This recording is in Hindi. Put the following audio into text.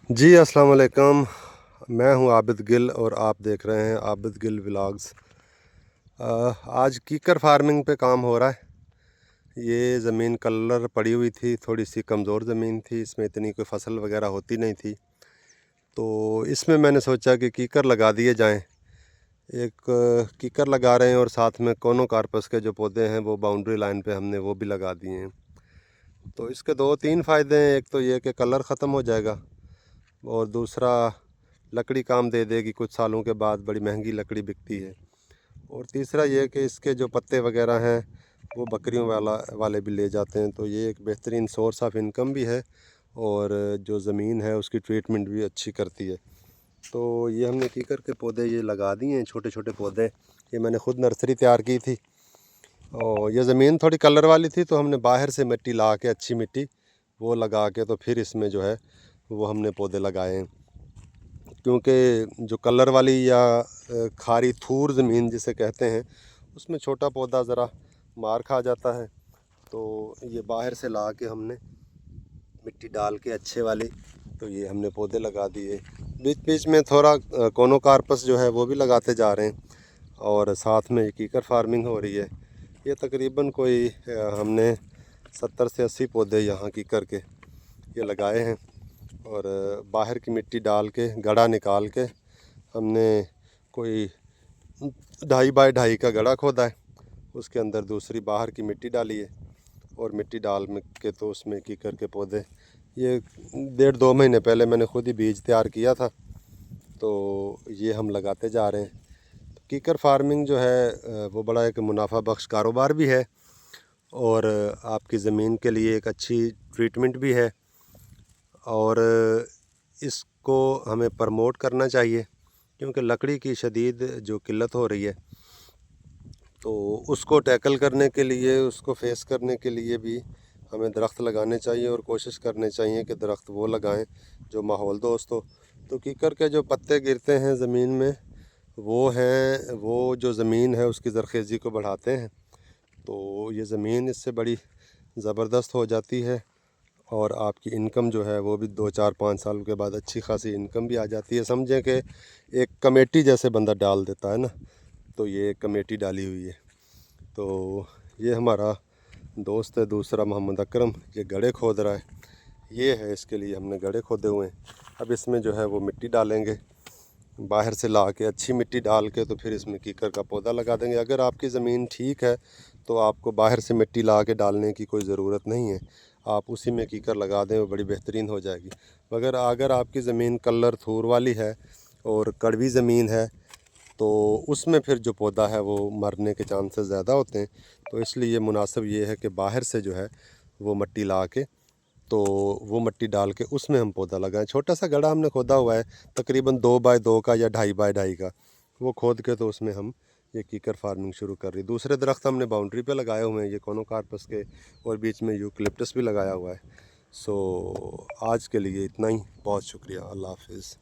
जी अस्सलाम वालेकुम। मैं हूं आबिद गिल और आप देख रहे हैं आबिद गिल व्लॉग्स। आज कीकर फार्मिंग पे काम हो रहा है। ये ज़मीन कलर पड़ी हुई थी, थोड़ी सी कमज़ोर ज़मीन थी, इसमें इतनी कोई फसल वगैरह होती नहीं थी। तो इसमें मैंने सोचा कि कीकर लगा दिए जाएं। एक कीकर लगा रहे हैं और साथ में कोनोकार्पस के जो पौधे हैं वो बाउंड्री लाइन पे हमने वो भी लगा दिए हैं। तो इसके दो तीन फ़ायदे हैं। एक तो ये कि कलर ख़त्म हो जाएगा और दूसरा लकड़ी काम दे देगी, कुछ सालों के बाद बड़ी महंगी लकड़ी बिकती है। और तीसरा ये कि इसके जो पत्ते वगैरह हैं वो बकरियों वाले भी ले जाते हैं, तो ये एक बेहतरीन सोर्स ऑफ इनकम भी है और जो ज़मीन है उसकी ट्रीटमेंट भी अच्छी करती है। तो ये हमने कीकर के पौधे ये लगा दिए हैं, छोटे छोटे पौधे। ये मैंने ख़ुद नर्सरी तैयार की थी और ये ज़मीन थोड़ी कलर वाली थी, तो हमने बाहर से मिट्टी ला के, अच्छी मिट्टी वो लगा के, तो फिर इसमें जो है वो हमने पौधे लगाए हैं। क्योंकि जो कलर वाली या खारी थूर ज़मीन जिसे कहते हैं, उसमें छोटा पौधा ज़रा मार खा जाता है। तो ये बाहर से ला के हमने मिट्टी डाल के अच्छे वाली, तो ये हमने पौधे लगा दिए। बीच बीच में थोड़ा कोनोकार्पस जो है वो भी लगाते जा रहे हैं और साथ में कीकर फार्मिंग हो रही है। ये तकरीबन कोई हमने 70 से 80 पौधे यहाँ कीकर के ये लगाए हैं और बाहर की मिट्टी डाल के, गड़ा निकाल के हमने कोई 2.5 बाई 2.5 का गड़ा खोदा है। उसके अंदर दूसरी बाहर की मिट्टी डाली है और मिट्टी डाल में के तो उसमें कीकर के पौधे, ये 1.5-2 महीने पहले मैंने खुद ही बीज तैयार किया था, तो ये हम लगाते जा रहे हैं। कीकर फार्मिंग जो है वो बड़ा एक मुनाफा बख्श कारोबार भी है और आपकी ज़मीन के लिए एक अच्छी ट्रीटमेंट भी है और इसको हमें प्रमोट करना चाहिए। क्योंकि लकड़ी की शदीद जो किल्लत हो रही है, तो उसको टैकल करने के लिए, उसको फेस करने के लिए भी हमें दरख्त लगाने चाहिए और कोशिश करनी चाहिए कि दरख्त वो लगाएं जो माहौल दोस्त हो। तो कीकर के जो पत्ते गिरते हैं ज़मीन में, वो जो ज़मीन है उसकी ज़रख़ेज़ी को बढ़ाते हैं। तो ये ज़मीन इससे बड़ी ज़बरदस्त हो जाती है और आपकी इनकम जो है वो भी 2-4-5 साल के बाद अच्छी खासी इनकम भी आ जाती है। समझें कि एक कमेटी जैसे बंदा डाल देता है ना, तो ये एक कमेटी डाली हुई है। तो ये हमारा दोस्त है दूसरा मोहम्मद अकरम, ये गड्ढे खोद रहा है। ये है, इसके लिए हमने गड्ढे खोदे हुए हैं। अब इसमें जो है वो मिट्टी डालेंगे, बाहर से ला के अच्छी मिट्टी डाल के, तो फिर इसमें कीकर का पौधा लगा देंगे। अगर आपकी ज़मीन ठीक है तो आपको बाहर से मिट्टी ला के डालने की कोई ज़रूरत नहीं है, आप उसी में कीकर लगा दें, वो बड़ी बेहतरीन हो जाएगी। मगर अगर आपकी ज़मीन कलर थूर वाली है और कड़वी ज़मीन है, तो उसमें फिर जो पौधा है वो मरने के चांसेस ज़्यादा होते हैं। तो इसलिए मुनासिब ये है कि बाहर से जो है वो मिट्टी ला के, तो वो मिट्टी डाल के उसमें हम पौधा लगाएं। छोटा सा गड्ढा हमने खोदा हुआ है, तकरीबन 2 बाई 2 का या 2.5 बाई 2.5 का, वो खोद के तो उसमें हम ये कीकर फार्मिंग शुरू कर रही। दूसरे दरख्त हमने बाउंड्री पे लगाए हुए हैं, ये कोनोकार्पस के, और बीच में यूकलिप्टस भी लगाया हुआ है। सो आज के लिए इतना ही। बहुत शुक्रिया। अल्लाह हाफिज़।